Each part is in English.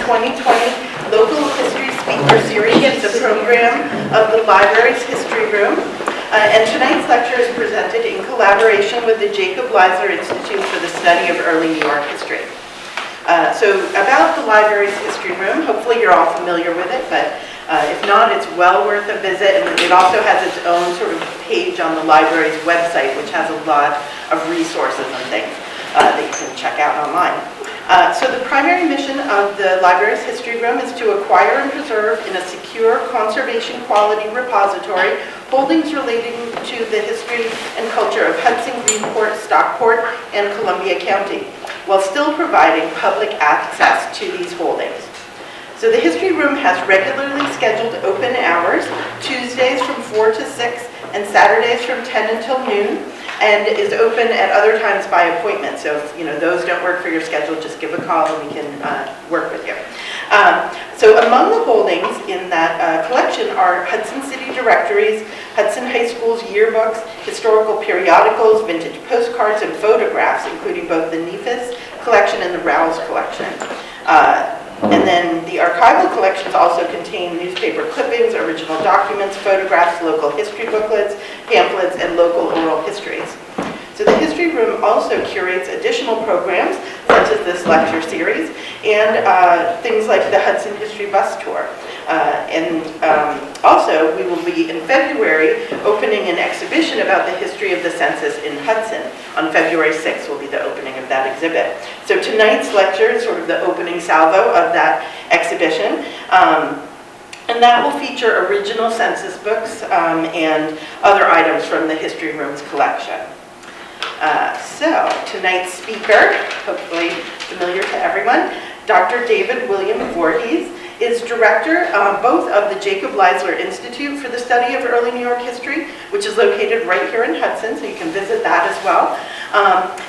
2020 Local History Speaker Series. It's a program of the library's History Room. And tonight's lecture is presented in collaboration with the Jacob Leisler Institute for the Study of Early New York History. So about the library's History Room, hopefully you're all familiar with it, but if not, it's well worth a visit. And it also has its own sort of page on the library's website, which has a lot of resources and things that you can check out online. So the primary mission of the library's History Room is to acquire and preserve in a secure conservation quality repository holdings relating to the history and culture of Hudson, Greenport, Stockport, and Columbia County, while still providing public access to these holdings. So the History Room has regularly scheduled open hours, Tuesdays from 4 to 6 and Saturdays from 10 until noon, and is open at other times by appointment. So if those don't work for your schedule, just give a call and we can work with you. So among the holdings in that collection are Hudson City directories, Hudson High School's yearbooks, historical periodicals, vintage postcards, and photographs, including both the Nephis collection and the Rouse collection. And then the archival collections also contain newspaper clippings, original documents, photographs, local history booklets, pamphlets, and local oral histories. So the History Room also curates additional programs, such as this lecture series, and things like the Hudson History Bus Tour. Also, we will be in February opening an exhibition about the history of the census in Hudson. On February 6th will be the opening of that exhibit. So tonight's lecture is sort of the opening salvo of that exhibition. And that will feature original census books and other items from the History Room's collection. So tonight's speaker, hopefully familiar to everyone, Dr. David William Voorhees, is director both of the Jacob Leisler Institute for the Study of Early New York History, which is located right here in Hudson, so you can visit that as well,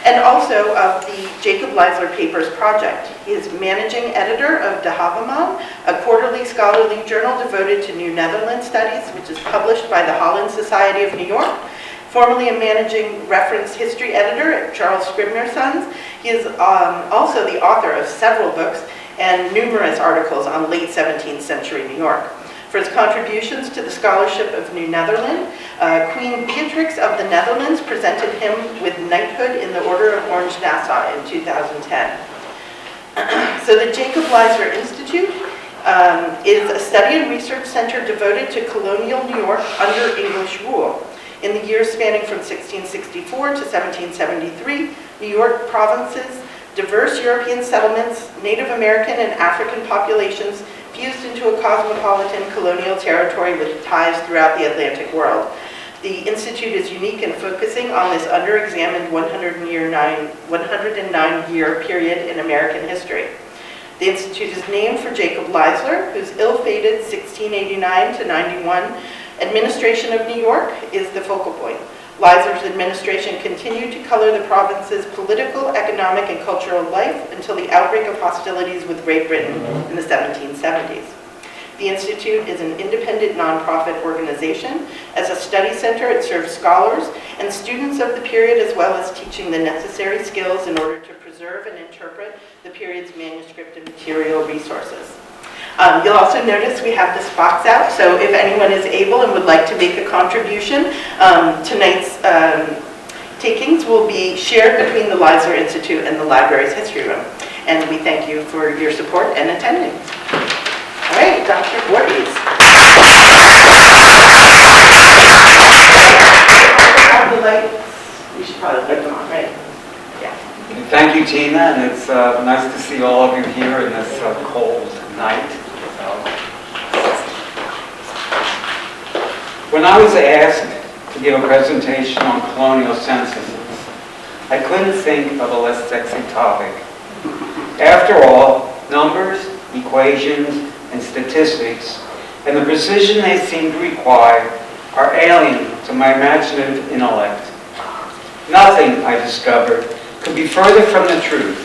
and also of the Jacob Leisler Papers Project. He is managing editor of De Havaman, a quarterly scholarly journal devoted to New Netherlands studies, which is published by the Holland Society of New York. Formerly a managing reference history editor at Charles Scribner Sons, he is also the author of several books and numerous articles on late 17th century New York. For his contributions to the scholarship of New Netherland, Queen Beatrix of the Netherlands presented him with knighthood in the Order of Orange-Nassau in 2010. So the Jacob Leisler Institute is a study and research center devoted to colonial New York under English rule. In the years spanning from 1664 to 1773, New York provinces, diverse European settlements, Native American and African populations fused into a cosmopolitan colonial territory with ties throughout the Atlantic world. The Institute is unique in focusing on this under-examined 109-year period in American history. The Institute is named for Jacob Leisler, whose ill-fated 1689 to 91 administration of New York is the focal point. Leisler's administration continued to color the province's political, economic, and cultural life until the outbreak of hostilities with Great Britain in the 1770s. The Institute is an independent nonprofit organization. As a study center, it serves scholars and students of the period, as well as teaching the necessary skills in order to preserve and interpret the period's manuscript and material resources. You'll also notice we have this box out, so if anyone is able and would like to make a contribution, tonight's takings will be shared between the Leisler Institute and the library's History Room. And we thank you for your support and attending. All right, Dr. Voorhees. The lights, we should probably put them on, right? Yeah. Thank you, Tina, and it's nice to see all of you here in this cold night. When I was asked to give a presentation on colonial censuses, I couldn't think of a less sexy topic. After all, numbers, equations, and statistics, and the precision they seem to require, are alien to my imaginative intellect. Nothing, I discovered, could be further from the truth.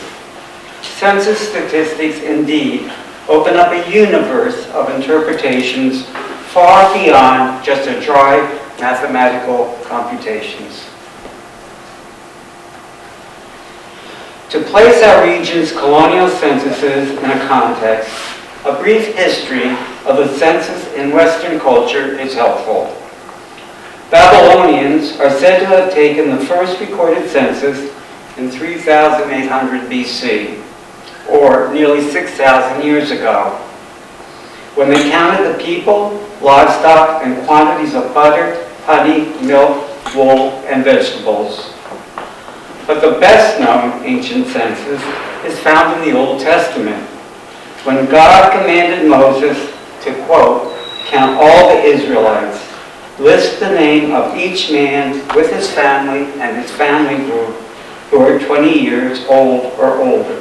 Census statistics, indeed, open up a universe of interpretations far beyond just a dry mathematical computations. To place our region's colonial censuses in a context, a brief history of the census in Western culture is helpful. Babylonians are said to have taken the first recorded census in 3,800 BC, or nearly 6,000 years ago, when they counted the people, livestock, and quantities of butter, honey, milk, wool, and vegetables. But the best-known ancient census is found in the Old Testament, when God commanded Moses to, quote, count all the Israelites, list the name of each man with his family and his family group who are 20 years old or older.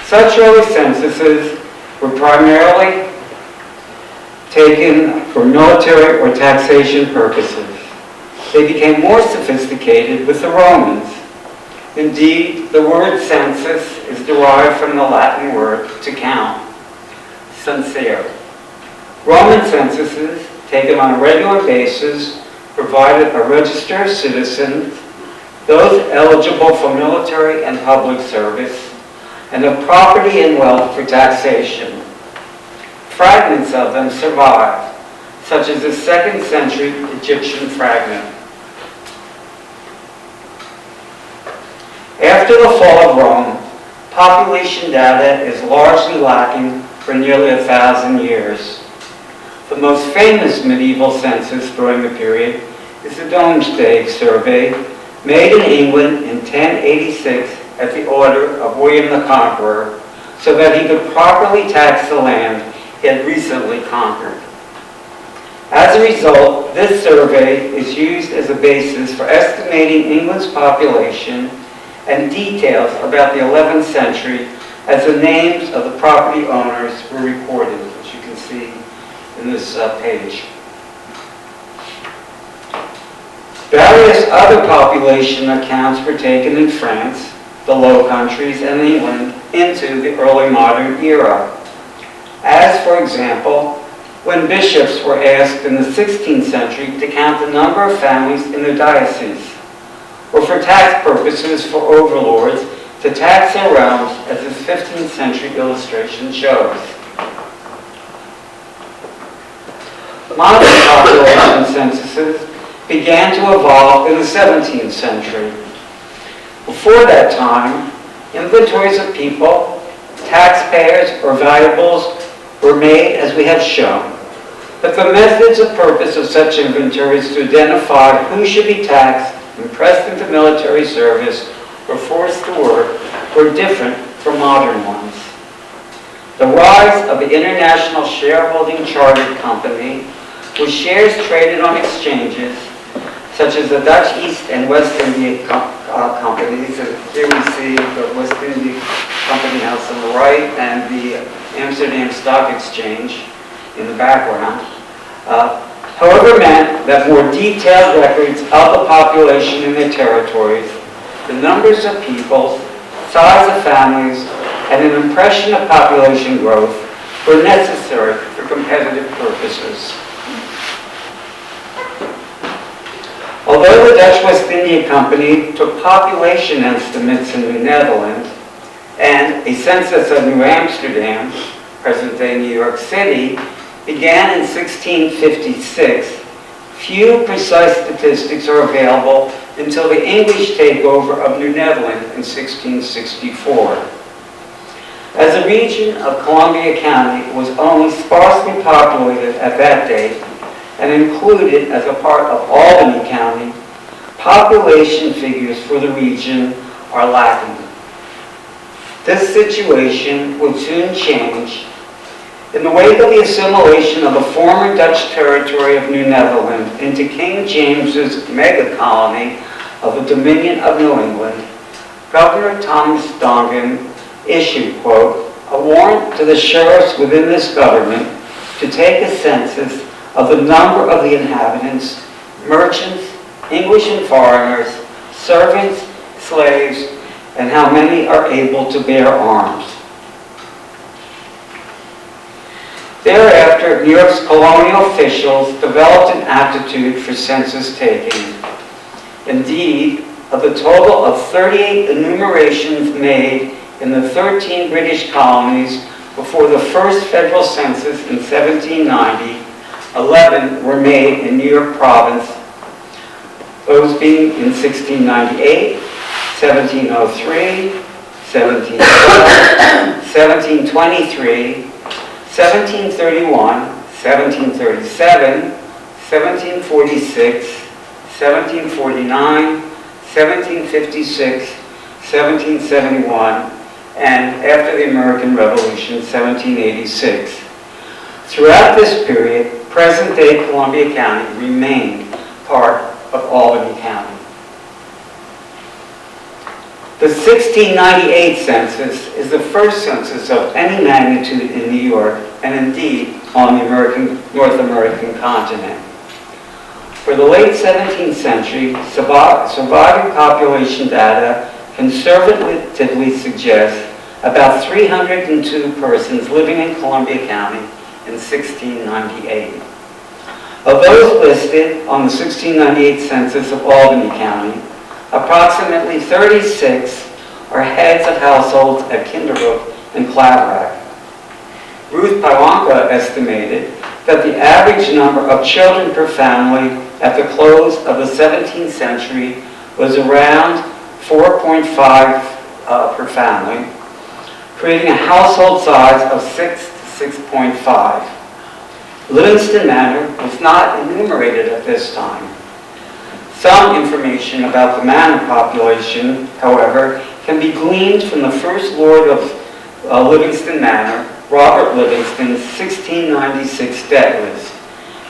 Such early censuses were primarily taken for military or taxation purposes. They became more sophisticated with the Romans. Indeed, the word census is derived from the Latin word to count, censere. Roman censuses, taken on a regular basis, provided a register of citizens, those eligible for military and public service, and of property and wealth for taxation. Fragments of them survive, such as the 2nd century Egyptian fragment. After the fall of Rome, population data is largely lacking for nearly 1,000 years. The most famous medieval census during the period is the Domesday survey, made in England in 1086 at the order of William the Conqueror, so that he could properly tax the land he had recently conquered. As a result, this survey is used as a basis for estimating England's population and details about the 11th century as the names of the property owners were recorded, as you can see in this page. Various other population accounts were taken in France, the Low Countries, and England into the early modern era. As, for example, when bishops were asked in the 16th century to count the number of families in their diocese, or for tax purposes for overlords to tax their realms, as this 15th century illustration shows. Modern population censuses began to evolve in the 17th century. Before that time, inventories of people, taxpayers, or valuables were made as we have shown. But the methods and purpose of such inventories to identify who should be taxed and pressed into military service or forced to work were different from modern ones. The rise of the International Shareholding Chartered Company, with shares traded on exchanges, such as the Dutch East and West India companies. And here we see the West India Company House on the right and the Amsterdam Stock Exchange in the background. However, meant that more detailed records of the population in their territories, the numbers of people, size of families, and an impression of population growth were necessary for competitive purposes. Although the Dutch West India Company took population estimates in the Netherlands and a census of New Amsterdam, present-day New York City, began in 1656, few precise statistics are available until the English takeover of New Netherland in 1664. As the region of Columbia County was only sparsely populated at that date and included as a part of Albany County, population figures for the region are lacking. This situation would soon change in the wake of the assimilation of the former Dutch territory of New Netherland into King James's mega colony of the Dominion of New England. Governor Thomas Dongan issued, quote, a warrant to the sheriffs within this government to take a census of the number of the inhabitants, merchants, English and foreigners, servants, slaves, and how many are able to bear arms. Thereafter, New York's colonial officials developed an aptitude for census taking. Indeed, of the total of 38 enumerations made in the 13 British colonies before the first federal census in 1790, 11 were made in New York Province, those being in 1698, 1703, 1712, 1723, 1731, 1737, 1746, 1749, 1756, 1771, and after the American Revolution, 1786. Throughout this period, present-day Columbia County remained part of Albany County. The 1698 census is the first census of any magnitude in New York, and indeed on the North American continent. For the late 17th century, surviving population data conservatively suggests about 302 persons living in Columbia County in 1698. Of those listed on the 1698 census of Albany County, approximately 36 are heads of households at Kinderbrook and Claverack. Ruth Pawanka estimated that the average number of children per family at the close of the 17th century was around 4.5 per family, creating a household size of 6 to 6.5. Livingston Manor was not enumerated at this time. Some information about the manor population, however, can be gleaned from the first Lord of Livingston Manor, Robert Livingston's 1696 debt list,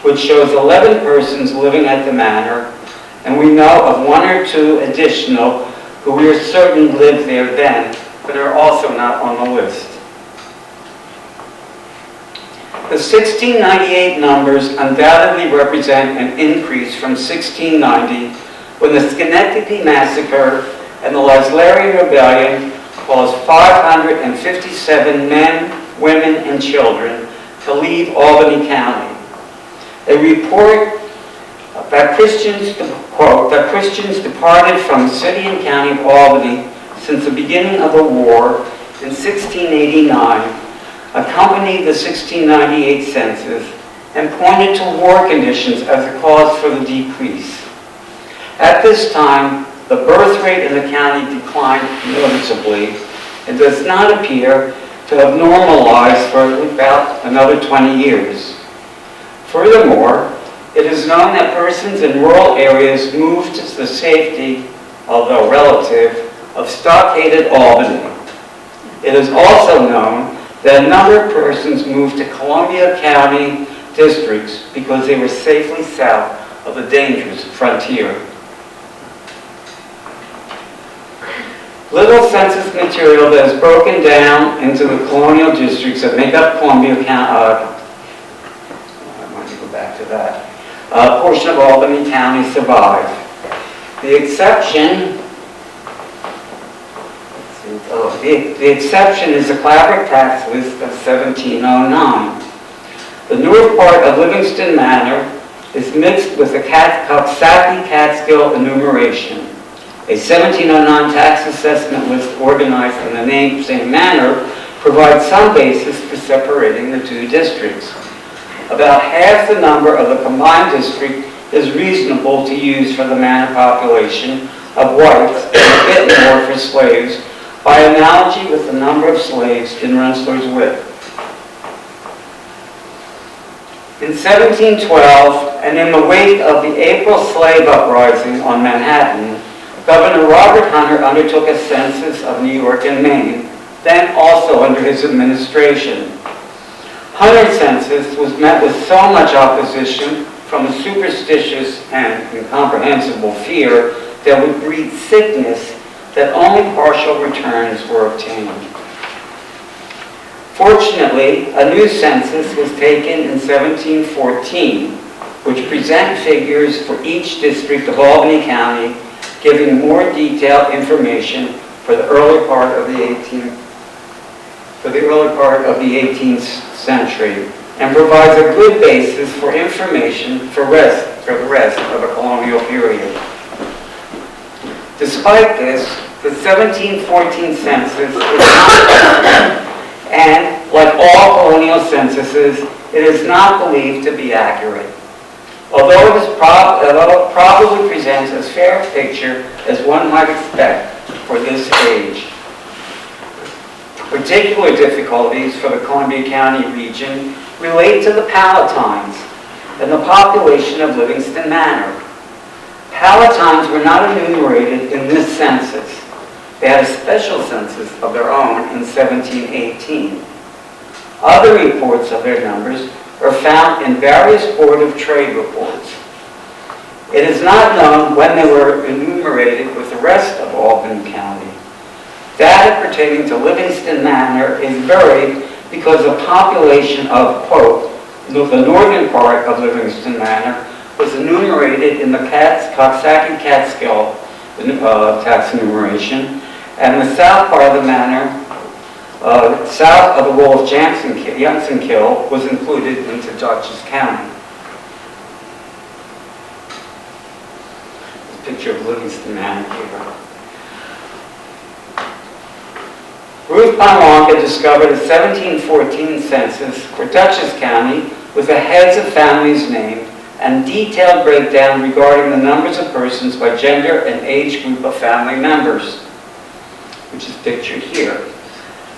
which shows 11 persons living at the manor, and we know of 1 or 2 additional who we are certain lived there then, but are also not on the list. The 1698 numbers undoubtedly represent an increase from 1690, when the Schenectady Massacre and the Laslarian Rebellion caused 557 men, women, and children to leave Albany County. A report that Christians, quote, that Christians departed from the city and county of Albany since the beginning of the war in 1689 accompanied the 1698 census and pointed to war conditions as a cause for the decrease. At this time, the birth rate in the county declined noticeably and does not appear to have normalized for about another 20 years. Furthermore, it is known that persons in rural areas moved to the safety, although relative, of stockaded Albany. It is also known that a number of persons moved to Columbia County districts because they were safely south of the dangerous frontier. Little census material that is broken down into the colonial districts that make up Columbia County, I want to go back to that, portion of Albany County survived. The exception is the Claverack tax list of 1709. The north part of Livingston Manor is mixed with the Coxsackie Catskill enumeration. A 1709 tax assessment list organized in the same manner provides some basis for separating the two districts. About half the number of the combined district is reasonable to use for the manor population of whites and a bit more for slaves, by analogy with the number of slaves in Rensselaer's Wit. In 1712, and in the wake of the April slave uprising on Manhattan, Governor Robert Hunter undertook a census of New York and Maine, then also under his administration. Hunter's census was met with so much opposition from a superstitious and incomprehensible fear that would breed sickness that only partial returns were obtained. Fortunately, a new census was taken in 1714, which present figures for each district of Albany County, giving more detailed information for the early part of the 18th century, and provides a good basis for information for the rest of the colonial period. Despite this, the 1714 census is not, and like all colonial censuses, it is not believed to be accurate. Although it probably presents as fair a picture as one might expect for this age. Particular difficulties for the Columbia County region relate to the Palatines and the population of Livingston Manor. Palatines were not enumerated in this census. They had a special census of their own in 1718. Other reports of their numbers are found in various Board of Trade reports. It is not known when they were enumerated with the rest of Albany County. Data pertaining to Livingston Manor is buried because the population of, quote, the northern part of Livingston Manor was enumerated in the Coxsackie Catskill tax enumeration, and the south part of the manor, south of the Wolf Jansen Kill, was included into Dutchess County. This picture of Livingston Manor here. Ruth Palanca discovered a 1714 census for Dutchess County with the heads of families named and detailed breakdown regarding the numbers of persons by gender and age group of family members, which is pictured here.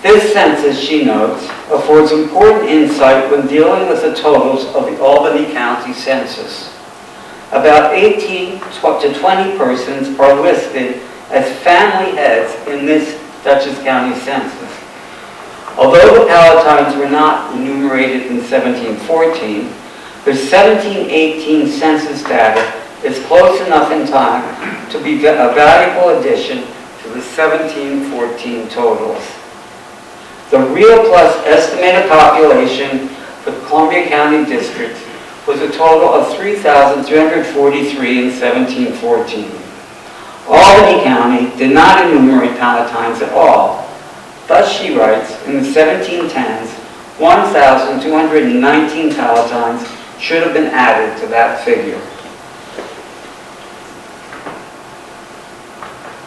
This census, she notes, affords important insight when dealing with the totals of the Albany County census. About 18 to 20 persons are listed as family heads in this Dutchess County census. Although the Palatines were not enumerated in 1714, the 1718 census data is close enough in time to be a valuable addition to the 1714 totals. The real plus estimated population for the Columbia County District was a total of 3,343 in 1714. Albany County did not enumerate Palatines at all. Thus, she writes, in the 1710s, 1,219 Palatines should have been added to that figure.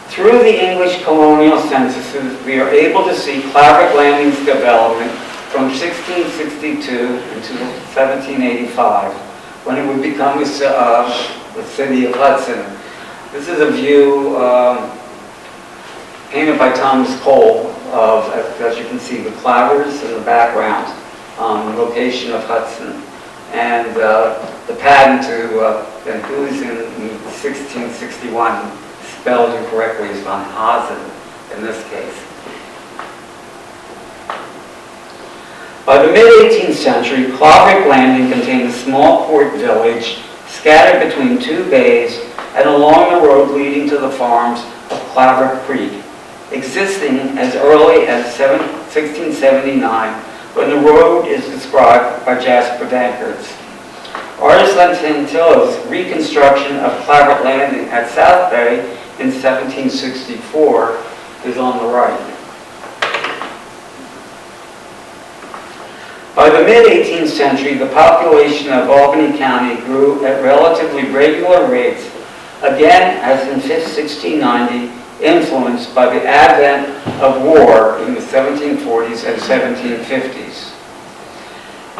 Through the English colonial censuses, we are able to see Clavert Landing's development from 1662 until 1785, when it would become the city of Hudson. This is a view painted by Thomas Cole of, as you can see, the Clavers in the background, location of Hudson. And the patent to Van Hoosen in 1661, spelled incorrectly, is Van Hazen in this case. By the mid-18th century, Clavert Landing contained a small port village scattered between two bays and along the road leading to the farms of Clavert Creek, existing as early as 1679, when the road is described by Jasper Dankerts. Artist Lantillo's reconstruction of Clavert Landing at South Bay in 1764 is on the right. By the mid-18th century, the population of Albany County grew at relatively regular rates, again as in 1690, influenced by the advent of war in the 1740s and 1750s.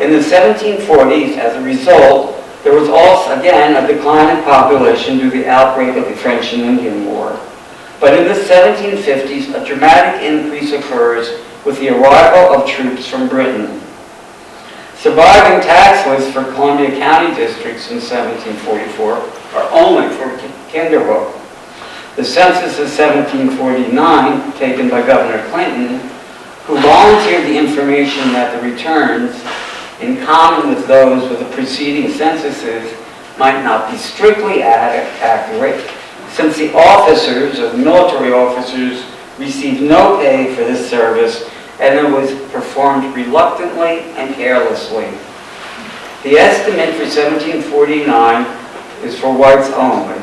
In the 1740s, as a result, there was also, again, a decline in population due to the outbreak of the French and Indian War. But in the 1750s, a dramatic increase occurs with the arrival of troops from Britain. Surviving tax lists for Columbia County districts in 1744 are only for Kinderhook. The census of 1749, taken by Governor Clinton, who volunteered the information that the returns, in common with those of the preceding censuses, might not be strictly accurate, since the officers, or military officers, received no pay for this service, and it was performed reluctantly and carelessly. The estimate for 1749 is for whites only.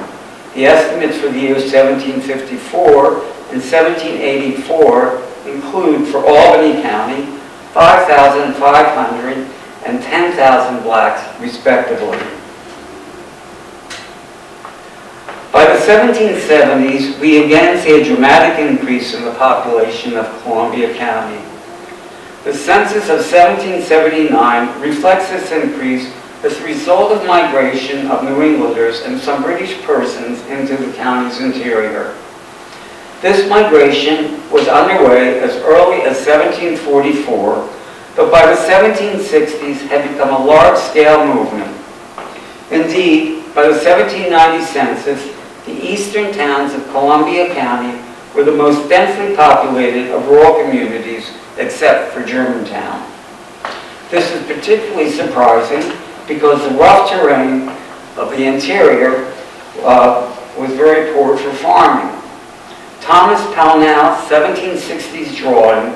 The estimates for the years 1754 and 1784 include, for Albany County, 5,500 and 10,000 blacks, respectively. By the 1770s, we again see a dramatic increase in the population of Columbia County. The census of 1779 reflects this increase as a result of migration of New Englanders and some British persons into the county's interior. This migration was underway as early as 1744, but by the 1760s had become a large-scale movement. Indeed, by the 1790 census, the eastern towns of Columbia County were the most densely populated of rural communities except for Germantown. This is particularly surprising because the rough terrain of the interior was very poor for farming. Thomas Pownall's 1760s drawing,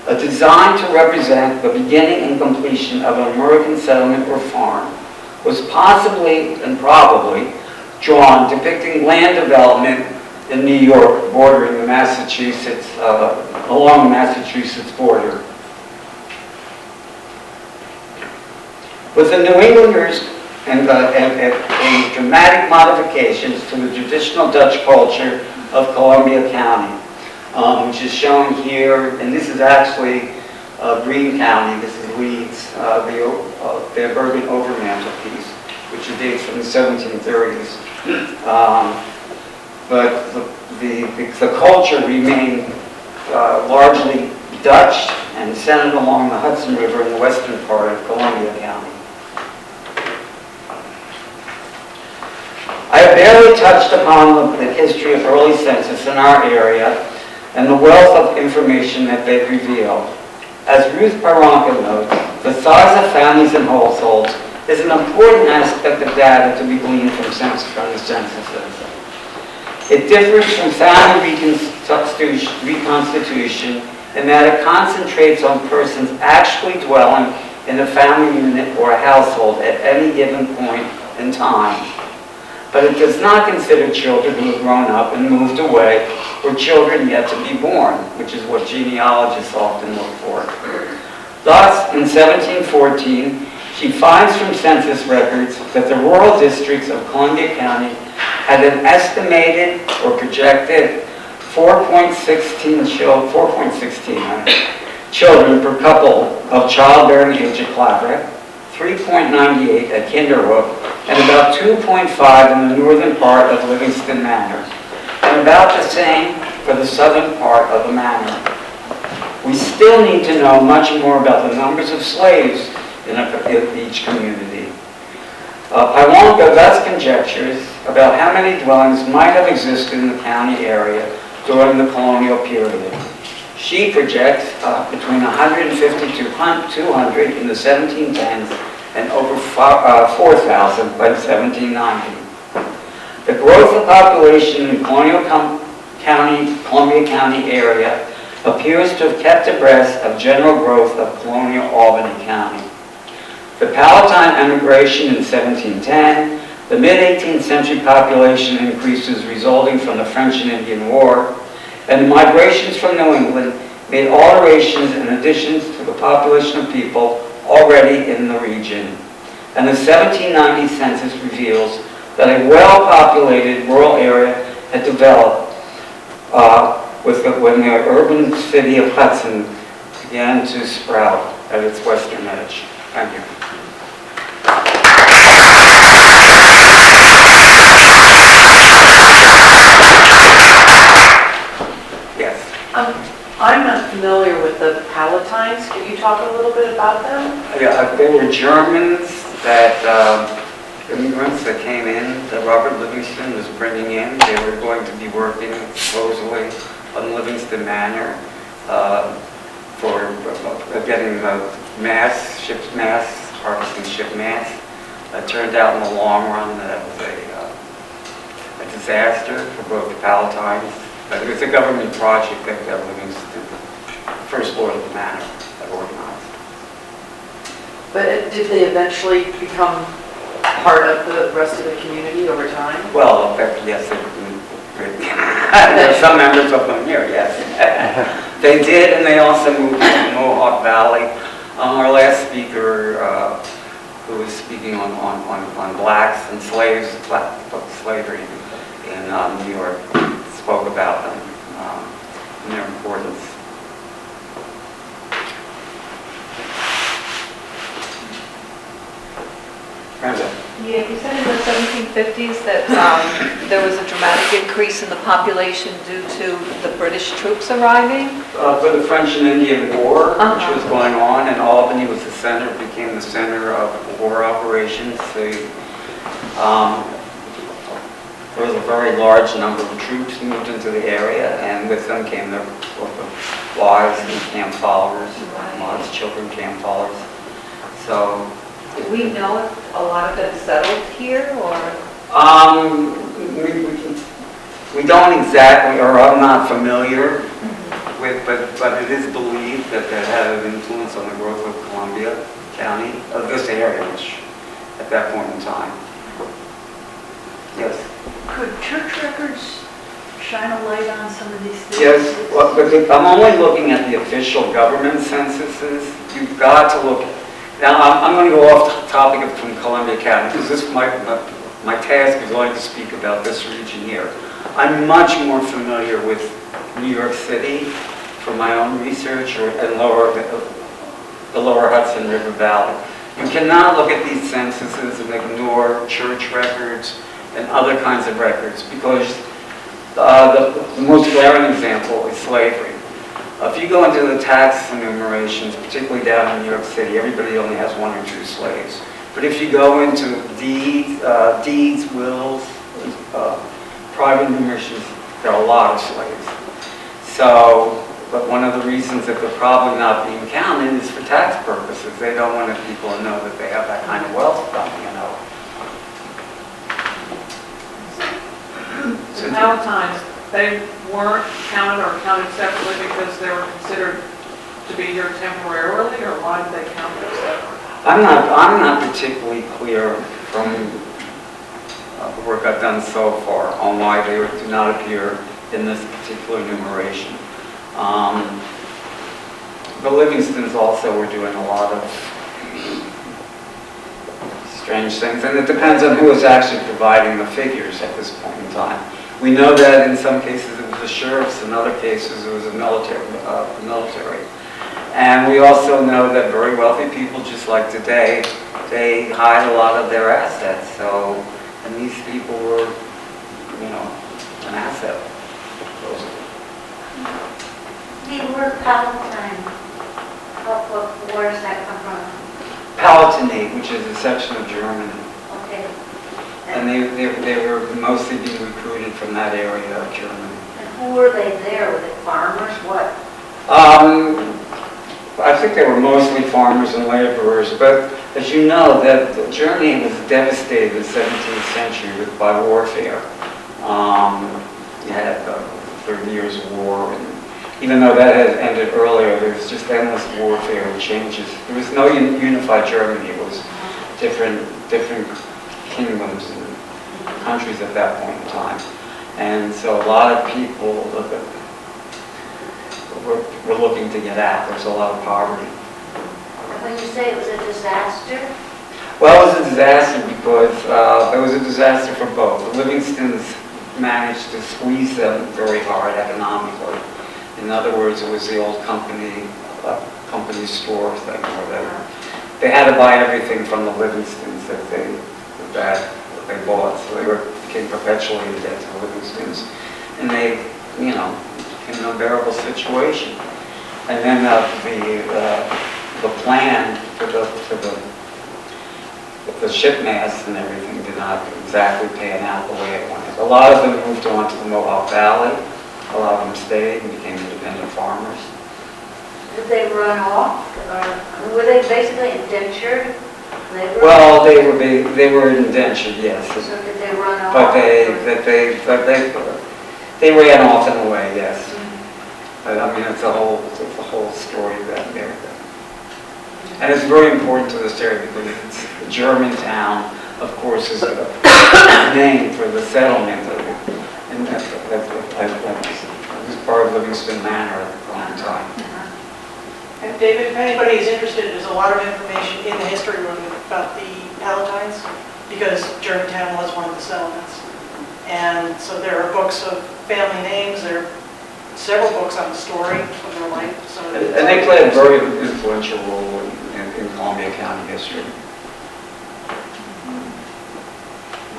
a design to represent the beginning and completion of an American settlement or farm, was possibly and probably drawn depicting land development in New York bordering the Massachusetts, along the Massachusetts border. With the New Englanders and dramatic modifications to the traditional Dutch culture of Columbia County, which is shown here, and this is actually Greene County, this is Leeds, the Bergen Overmantel piece, which dates from the 1730s. But the culture remained largely Dutch and centered along the Hudson River in the western part of Columbia County. I have barely touched upon the history of early census in our area and the wealth of information that they reveal. As Ruth Baranka notes, the size of families and households is an important aspect of data to be gleaned from the censuses. It differs from family reconstitution in that it concentrates on persons actually dwelling in a family unit or a household at any given point in time. But it does not consider children who have grown up and moved away or children yet to be born, which is what genealogists often look for. Thus, in 1714, she finds from census records that the rural districts of Columbia County had an estimated or projected 4.16 children per couple of childbearing age at Claverack, 3.98 at Kinderhook, and about 2.5 in the northern part of Livingston Manor, and about the same for the southern part of the manor. We still need to know much more about the numbers of slaves in each community. Pawanka thus conjectures about how many dwellings might have existed in the county area during the colonial period. She projects between 150 to 200 in the 1710s and over 4,000 by 1790. The growth of population in Columbia County area appears to have kept abreast of general growth of colonial Albany County. The Palatine emigration in 1710, the mid-18th century population increases resulting from the French and Indian War, and the migrations from New England made alterations and additions to the population of people already in the region. And the 1790 census reveals that a well-populated rural area had developed when the urban city of Hudson began to sprout at its western edge. Thank you. Yes. I'm not familiar with the Palatines. Can you talk a little bit about them? Yeah, they were Germans that immigrants that came in that Robert Livingston was bringing in. They were going to be working supposedly on Livingston Manor for getting ship's mass, harvesting ship mass. It turned out in the long run that it was a disaster for both the Palatines. It was a government project that Livingston, first lord of the manor, had organized. But did they eventually become part of the rest of the community over time? Well, yes, there are some members of them here, yes. They did, and they also moved to Mohawk Valley. Our last speaker, who was speaking on blacks and slaves, slavery, in New York spoke about them and their importance. Brenda? Yeah, you said in the 1750s that there was a dramatic increase in the population due to the British troops arriving. For the French and Indian War, which Uh-huh. was going on, and Albany was the center, became the center of war operations. There was a very large number of troops moved into the area, and with them came their wives and camp followers, lots of children camp followers. So, Do we know if a lot of them settled here, or? we don't exactly, or I'm not familiar with, but it is believed that that had an influence on the growth of Columbia County, of this area, which at that point in time. Yes. Could church records shine a light on some of these things? Yes, well, but I'm only looking at the official government censuses. You've got to look. Now, I'm going to go off the topic from Columbia County, because this my task is only to speak about this region here. I'm much more familiar with New York City from my own research, and the lower Hudson River Valley. You cannot look at these censuses and ignore church records and other kinds of records, because the most glaring example is slavery. If you go into the tax enumerations, particularly down in New York City, everybody only has 1 or 2 slaves. But if you go into deeds, wills, private enumerations, there are a lot of slaves. So, but one of the reasons that they're probably not being counted is for tax purposes. They don't want people to know that they have that kind of wealth coming, you know. The Palestines, they weren't counted or counted separately because they were considered to be here temporarily, or why did they count them separately? I'm not particularly clear from the work I've done so far on why they do not appear in this particular enumeration. The Livingstons also were doing a lot of strange things, and it depends on who is actually providing the figures at this point in time. We know that in some cases it was the sheriffs, in other cases it was the military. And we also know that very wealthy people, just like today, they hide a lot of their assets. So, and these people were, you know, an asset. The word Palatine, where does that come from? Palatinate, which is a section of Germany. Okay. And they were mostly being recruited from that area of Germany. And who were they there? Were they farmers? What? I think they were mostly farmers and laborers, but as you know, that Germany was devastated in the 17th century by warfare. You had the 30 Years' War, and even though that had ended earlier, there was just endless warfare and changes. There was no unified Germany. It was different kingdoms and countries at that point in time. And so a lot of people were looking to get out. There was a lot of poverty. When you say it was a disaster? Well, it was a disaster because it was a disaster for both. The Livingstons managed to squeeze them very hard economically. In other words, it was the old company store thing, where they had to buy everything from the Livingstons that they bought. So they became perpetually in debt to the Livingstons, and they, you know, in an unbearable situation. And then the plan for the shipmasts and everything did not exactly pan out the way it wanted. A lot of them moved on to the Mohawk Valley. A lot of them stayed and became independent farmers. Did they run off? Or were they basically indentured? Well, they were indentured, yes. So did they run off? But they ran off in a way, yes. But I mean, it's a whole story back there. And it's very important to this area because it's Germantown, of course, is a name for the settlement of it. And that was part of Livingston Manor at the time. And David, if anybody is interested, there's a lot of information in the history room about the Palatines, because Germantown was one of the settlements. And so there are books of family names, there are several books on the story of their life. So And they play a very influential role in Columbia County history.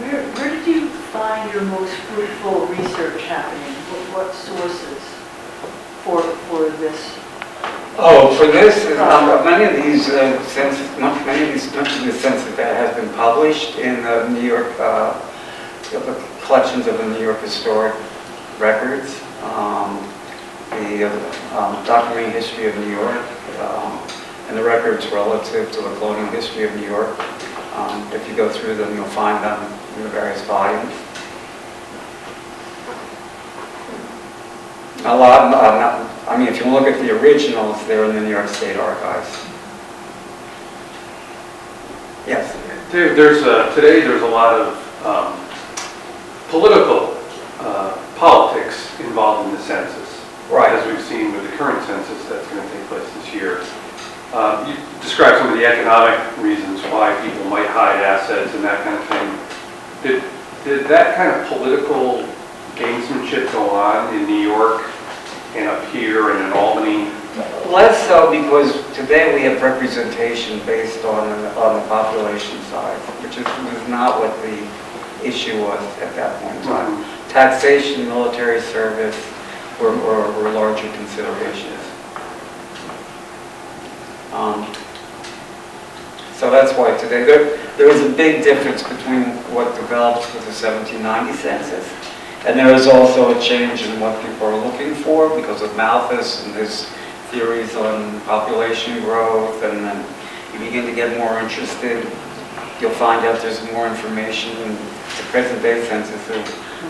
Where did you find your most fruitful research happening? What sources for this? Oh, for this, many of these census, much of the census that has been published in the New York, the collections of the New York historic records, the documentary history of New York, and the records relative to the colonial history of New York. If you go through them, you'll find them in the various volumes. A lot, I mean, if you look at the originals, they're in the New York State Archives. Yes? Today there's a lot of political politics involved in the census. Right. As we've seen with the current census that's going to take place this year. You described some of the economic reasons why people might hide assets and that kind of thing. Did that kind of political gamesmanship go on in New York and up here and in Albany? Less so, because today we have representation based on the population size, which was not what the issue was at that point in time. Right. Taxation, military service were larger considerations. So that's why today there is a big difference between what developed with the 1790 census, and there is also a change in what people are looking for because of Malthus and his theories on population growth, and then you begin to get more interested. You'll find out there's more information in the present-day census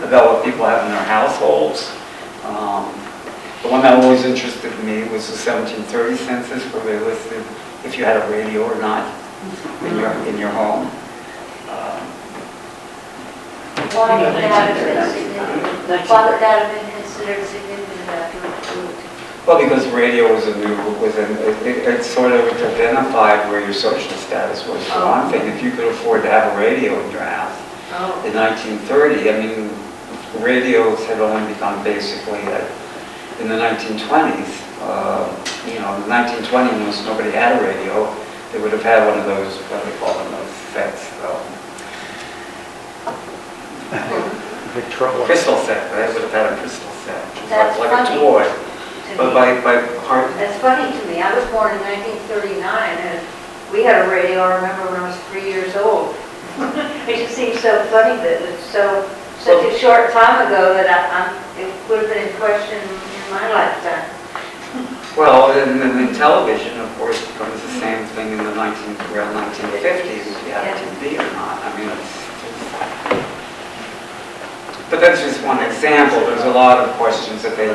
about what people have in their households. The one that always interested me was the 1730 census, where they listed if you had a radio or not in your home. Why would that have been considered significant after? Well, because radio it sort of identified where your social status was. For one thing, if you could afford to have a radio in your house in 1930, I mean, radios had only become basically in the 1920s. In 1920, most nobody had a radio. They would have had one of those, what do they call them, those sets, crystal set. They would have had a crystal set, which was like a toy. But by heart. That's funny to me. I was born in 1939, and we had a radio, I remember when I was 3 years old. It just seems so funny that it's such a short time ago that it would have been in question in my lifetime. Well, and then television, of course, becomes the same thing in the around 1950s, if you had TV or not. I mean, but that's just one example. There's a lot of questions that they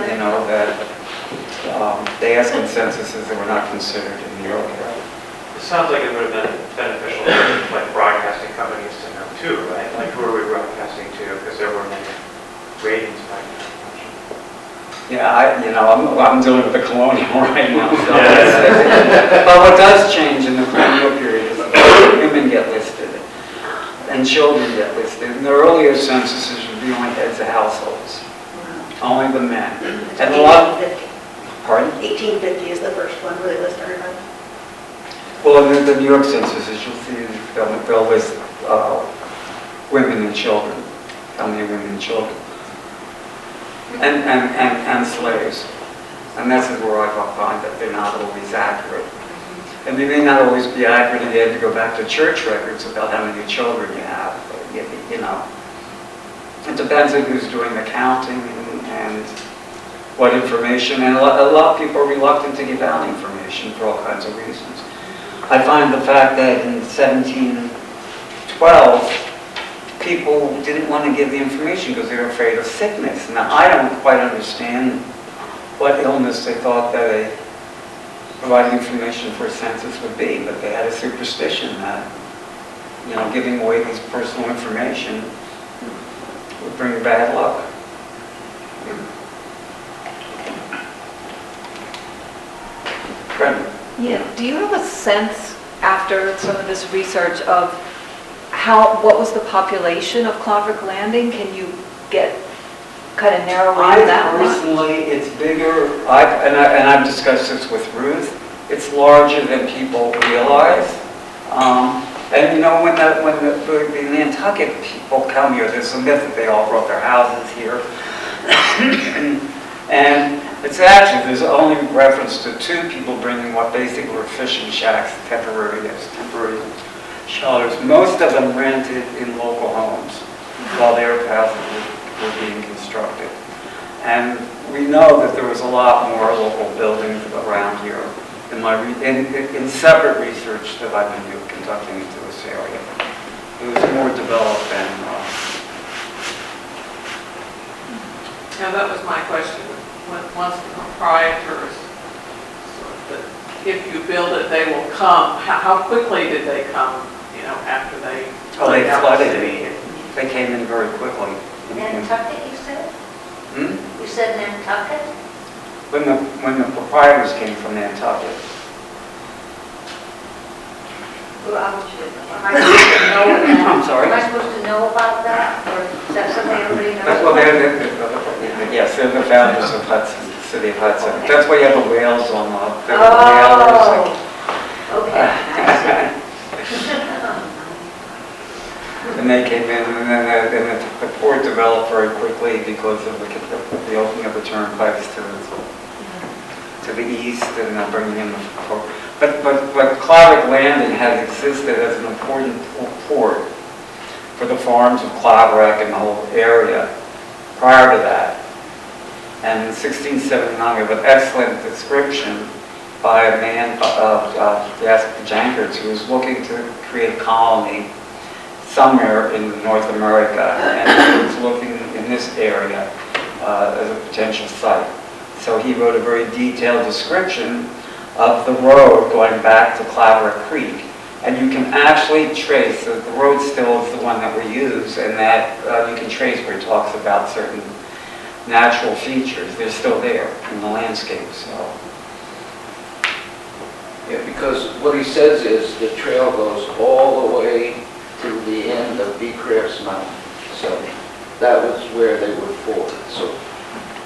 ask in censuses that were not considered in New York. It sounds like it would have been beneficial for like broadcasting companies to know too, right? Like who are we broadcasting to? Because there were many ratings back then. Yeah, I'm dealing with the colonial right now. So but what does change in the colonial period is that women get listed and children get listed. In the earlier censuses would be only heads of households, only the men. And a lot. 1850. Pardon? 1850 is the first one where they list everybody. Well, in the New York census, as you'll see, they'll list women and children, how many women and children. And slaves. And this is where I find that they're not always accurate. And they may not always be accurate if you had to go back to church records about how many children you have. It depends on who's doing the counting and what information. And a lot of people are reluctant to give out information for all kinds of reasons. I find the fact that in 1712, people didn't want to give the information because they were afraid of sickness. Now, I don't quite understand what illness they thought that providing information for a census would be, but they had a superstition that, giving away this personal information would bring bad luck. Brenda? Yeah, do you have a sense after some of this research of what was the population of Claverick Landing? Can you kind of narrow I in that one? personally, it's bigger, and I've discussed this with Ruth, it's larger than people realize. And you know, when the Nantucket people come here, there's a myth that they all brought their houses here. And it's actually, there's only reference to 2 people bringing what basically were fishing shacks, temporary shelters. Most of them rented in local homes while their houses were being constructed. And we know that there was a lot more local buildings around here in separate research that I've been conducting into this area. It was more developed than... Yeah, that was my question. Once the proprietors, if you build it, they will come. How quickly did they come, you know, after they... Oh, they flooded it. They came in very quickly. Nantucket, you said? You said Nantucket? When the proprietors came from Nantucket. Am I supposed to know that? I'm sorry? Am I supposed to know about that, or is that something everybody knows? Well, yes, they're the founders of Hudson, the city of Hudson. That's why you have the whales on the whalers. Okay, I see. And they came in, and then the port developed very quickly because of the opening of the turnpikes to the east, and bringing in the port. But Claverick Landing has existed as an important port for the farms of Claverick and the whole area prior to that. And in 1679, we have an excellent description by a man, Jankerts, who was looking to create a colony somewhere in North America, and he was looking in this area as a potential site. So he wrote a very detailed description of the road going back to Claverick Creek. And you can actually trace, the road still is the one that we use, and that you can trace where he talks about certain natural features. They're still there in the landscape, so. Yeah, because what he says is the trail goes all the way to the end of Beecraft's Mountain. So that was where they would ford. So,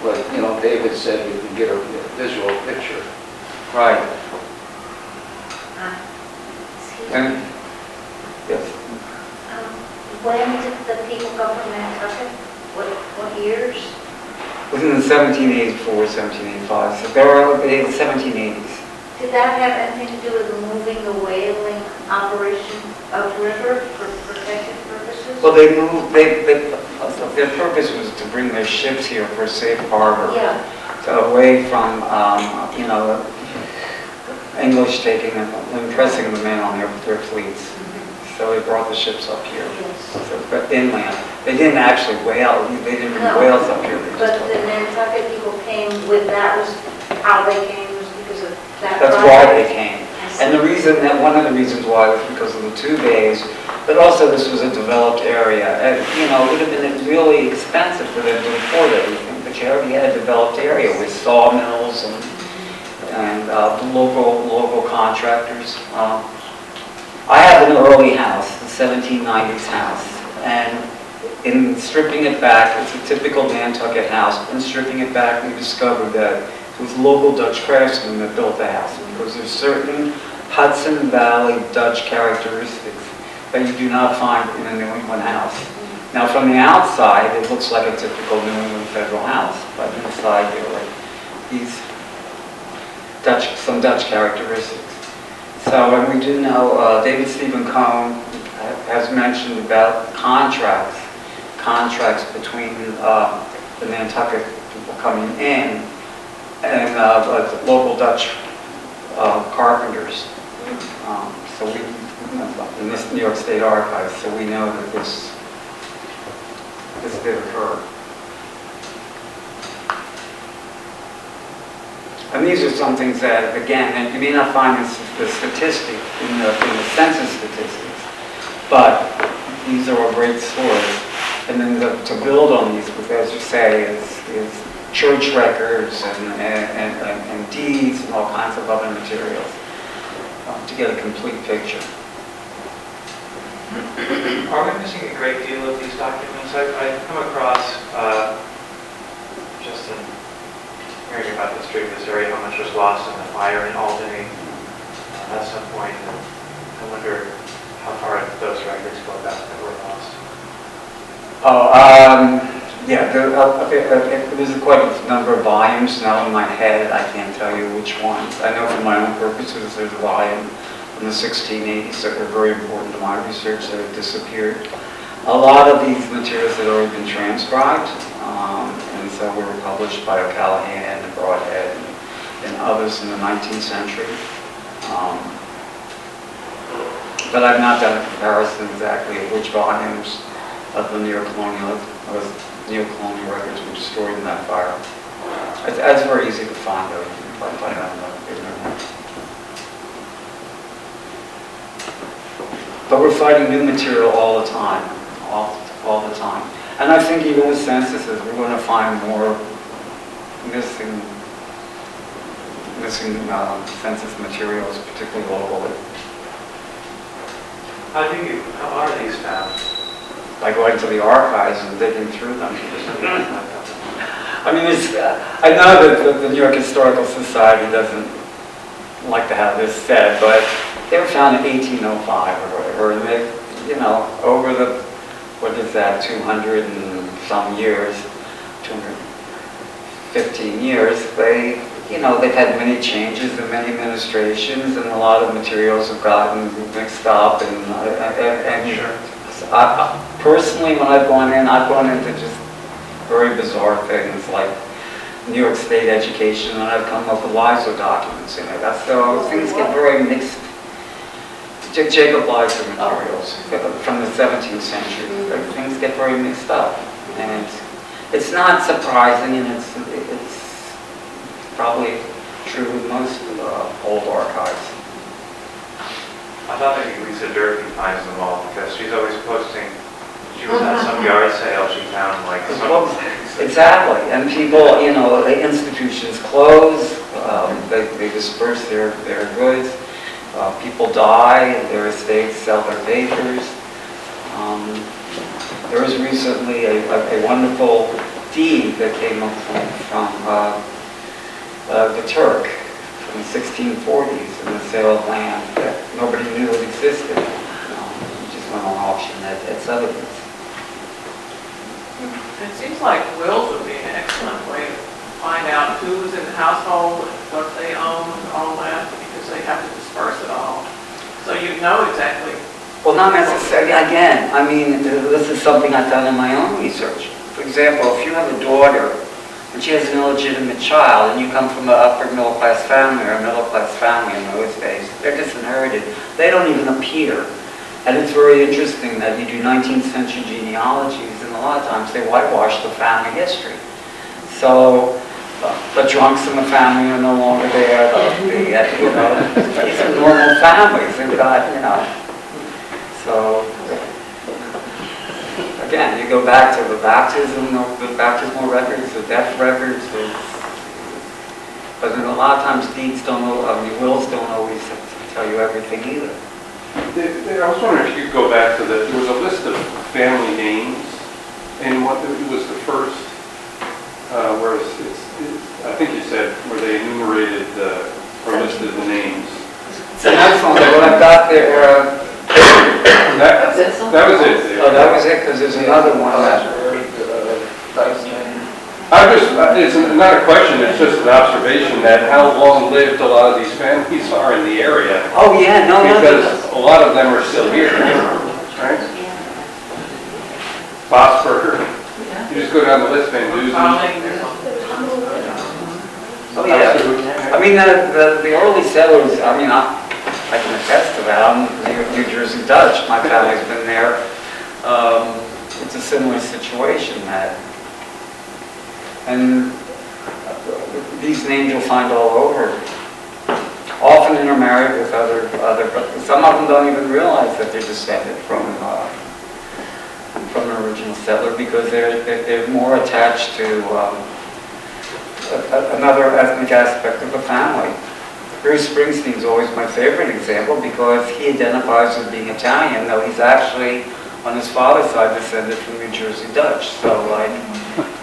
like, you know, David said, you can get a visual picture. Right. Excuse me. And, yes. When did the people come from Nantucket? What years? It was in the 1784, 1785, so they were in the 1780s. Did that have anything to do with moving the whaling operation upriver for protection purposes? Well, they moved, their purpose was to bring their ships here for a safe harbor. Yeah. So away from, you know, English taking and impressing the men on their fleets. So they brought the ships up here. So, but inland. They didn't actually whale, they didn't bring whales up here. But the Nantucket people came with, that was how they came, was because of that? That's why they came. And the reason, that one of the reasons why was because of the 2 bays, but also this was a developed area. And, you know, it would have been really expensive for them to afford everything, but you already had a developed area with sawmills and local contractors. I have an early house, the 1790s house, and in stripping it back, it's a typical Nantucket house. In stripping it back, we discovered that it was local Dutch craftsmen that built the house, because there's certain Hudson Valley Dutch characteristics that you do not find in a New England house. Now, from the outside, it looks like a typical New England federal house, but inside there are these some Dutch characteristics. So, and we do know, David Stephen Cohn has mentioned about contracts between the Nantucket people coming in and local Dutch carpenters. So we, in this New York State Archives, so we know that this did occur. And these are some things that, again, and you may not find the statistic in the census statistics, but these are a great source. And then to build on these, as you say, is church records and deeds and all kinds of other materials to get a complete picture. Are we missing a great deal of these documents? I've come across, just in hearing about the history of this area, how much was lost in the fire in Albany at some point. And I wonder how far those records go back that were lost. Yeah, there's quite a number of volumes now in my head. I can't tell you which ones. I know for my own purposes there's a volume from the 1680s that were very important to my research that have disappeared. A lot of these materials had already been transcribed, and so were published by O'Callaghan and Broadhead and others in the 19th century. But I've not done a comparison exactly of which volumes of the neocolonial records were destroyed in that fire. It's very easy to find, though. You can find out on the internet. But we're finding new material all the time, all the time. And I think even with censuses, we're going to find more missing census materials, particularly locally. How are these found? By going to the archives and digging through them. I mean, I know that the New York Historical Society doesn't like to have this said, but they were found in 1805 or whatever, and they, over the, 200 and some years, 215 years, they've had many changes and many administrations, and a lot of materials have gotten mixed up, and Sure. Personally, when I've gone into just very bizarre things like New York State education, and I've come up with Lizo documents in it. So things get very mixed. Jacob Lizo materials from the 17th century. Things get very mixed up, and it's not surprising, and it's probably true with most old archives. I thought maybe Lisa Durkee finds them all because she's always posting. She was at some yard sale. She found like some things. Exactly, and people, the institutions close. They disperse their goods. People die. Their estates sell their papers. There was recently a wonderful deed that came up from the Turk. In the 1640s, in the sale of land that nobody knew it existed. It just went on auction at Sotheby's. It seems like wills would be an excellent way to find out who was in the household, what they owned, and all that, because they have to disperse it all. So you know exactly. Well, not necessarily. Again, I mean, this is something I found in my own research. For example, if you have a daughter and she has an illegitimate child, and you come from an upper middle class family or a middle class family in those days, they're disinherited. They don't even appear. And it's very interesting that you do 19th century genealogies, and a lot of times they whitewash the family history. So the drunks in the family are no longer there. These are normal families. They've got, So again, you go back to the baptismal records, the death records, but then a lot of times wills don't always tell you everything either. I was wondering if you could go back to there was a list of family names, and it was the first, where I think you said, where they enumerated or listed the names. It's an excellent, what I've got there, that was it. Oh, that was it, because there's another one it's not a question, it's just an observation that how long-lived a lot of these families are in the area. Oh, yeah, no. Because a lot of them are still here, right? Bosberger, you just go down the list, Van Dusen. Oh, yeah. I mean, the early settlers, I can attest to that. I'm New Jersey Dutch. My family's been there. It's a similar situation and these names you'll find all over. Often intermarried with other, but some of them don't even realize that they're descended from an original settler because they're more attached to another ethnic aspect of the family. Bruce Springsteen's always my favorite example because he identifies as being Italian, though he's actually, on his father's side, descended from New Jersey Dutch. So like,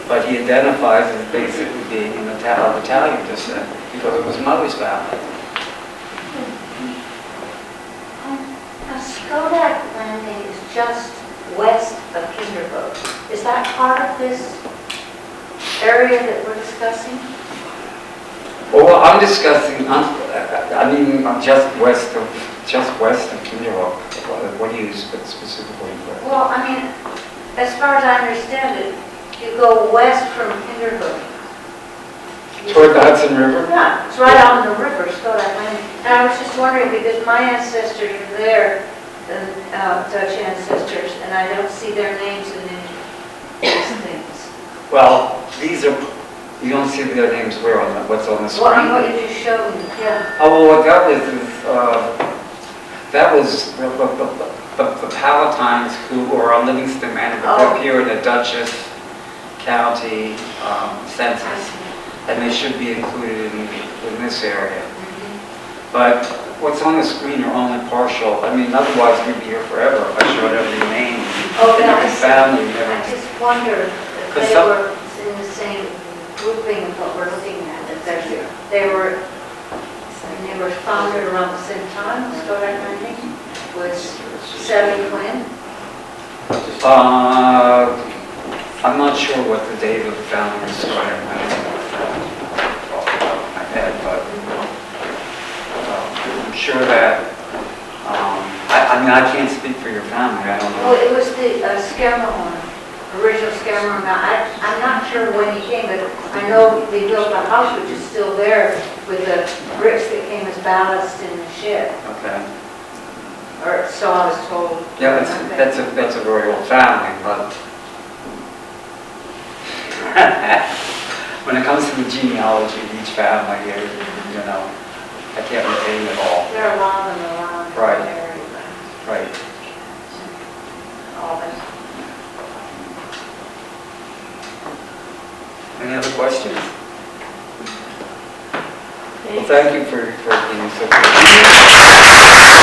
but he identifies as basically being of Italian descent because of his mother's family. Now, Skodak Landing is just west of Kinderhook. Is that part of this area that we're discussing? Well, I'm discussing, I'm just west of Kinderhook. What do you specifically for? Well, I mean, as far as I understand it, you go west from Kinderhook. Toward the Hudson River? Yeah, it's right out on the river, Skodak Landing. And I was just wondering, because my ancestors are there, Dutch ancestors, and I don't see their names in these things. Well, these are, you don't see their names where on what's on the screen? Well, what you just showed me, yeah. Oh, well, what that was is, that was the Palatines who were on Livingston Manor, but they're here in the Dutchess County census, and they should be included in this area. But what's on the screen are only partial. I mean, otherwise we'd be here forever if I showed every name. Oh, but Every family. I just wonder if they were in the same grouping of what we're looking at, that they were founded around the same time, Skodak Landing was Sally Quinn. I'm not sure what the date of the founding of Skodak Landing was off the top of my head, but I'm sure that, I mean, I can't speak for your family, I don't know. Well, it was the Scaramouche, original Scaramouche. Now, I'm not sure when he came, but I know they built a house which is still there with the bricks that came as ballast in the ship. Okay. Or so I was told. Yeah, that's a very old family, but when it comes to the genealogy of each family, you know, I can't retain it all. There are a lot of them around. Right. There. Right. All of them. Any other questions? Well, thank you for being so good.